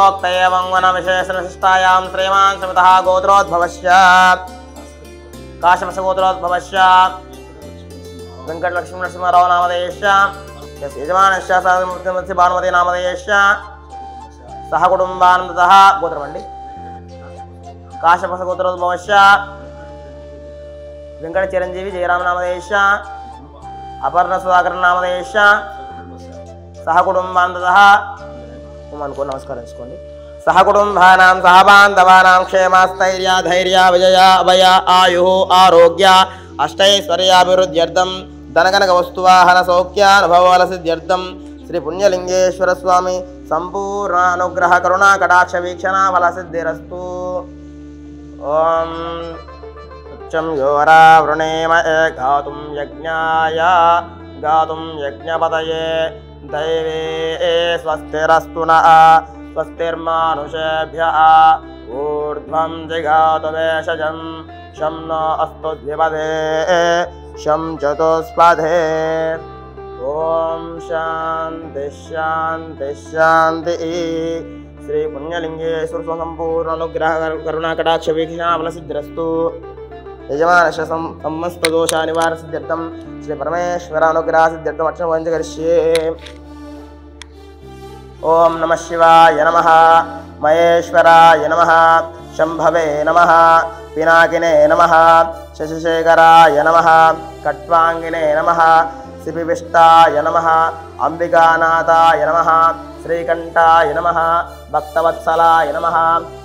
पूर्वोक्त एवं वन विशेषणशिष्टायां श्रीमान् समितः गोत्रोद्भवस्य काश्यपस्य गोत्रोद्भवस्य वेंकटलक्ष्मी नरसिंहराव नामधेयस्य यजमानस्य सहमूर्तिमस्य भानुमती नामधेयस्य सह कुटुंबानंदतः गोत्रमंडी काश्यपस्य गोत्रोद्भवस्य वेंकट चिरंजीवी जयराम नामधेयस्य अपर्ण सुधाकर नामधेयस्य सह कुटुंबानंदतः को नमस्कार सह कुटुंबानां सह बांधवानां क्षेमस्थैर्य धैर्य विजय अभय आयु आरोग्य अष्टैश्वर्याभिवृद्ध्यर्थं धनकनक वस्तुवाहन सौख्यानुभवफल सिद्ध्यर्थं श्री पुण्यलिंगेश्वर स्वामी संपूर्ण अनुग्रह करुणा कटाक्ष वीक्षणा फल सिद्धिरस्तु। ओम उच्चं योरा वृणेम गातुं यज्ञाय गातुं यज्ञपतये दैवे स्वस्तिरस्तु नः स्वस्तिर्मानुषेभ्यः ऊर्ध्वं जिगातु वेषजं शं नो अस्तु द्विपदे शं चतुष्पदे। ओम शांति शांति शांति। श्री पुण्यलिंगेश्वर संपूर्ण अनुग्रह करुणा कटाक्ष वीक्षणा फल सिद्धिरस्तु। यजमानस्य समस्त दोष निवारण सिद्ध्यर्थं श्री परमेश्वर अनुग्रह सिद्ध्यर्थं अर्चनं करिष्ये। ओम नमः शिवाय नमः महेश्वराय नमः शंभवे नमः पिनाकिने नमः शशिशेखराय नमः कट्वांगिने नमः शिपिविष्टाय नमः अंबिकानाथाय नमः श्रीकंठाय नमः भक्तवत्सलाय नमः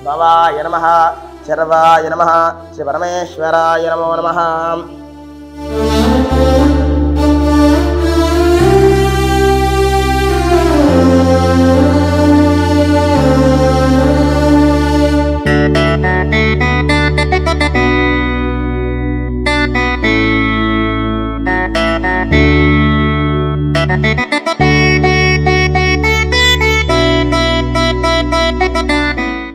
भवाय नमः शर्वाय नमः श्री परमेश्वराय नमो नमः।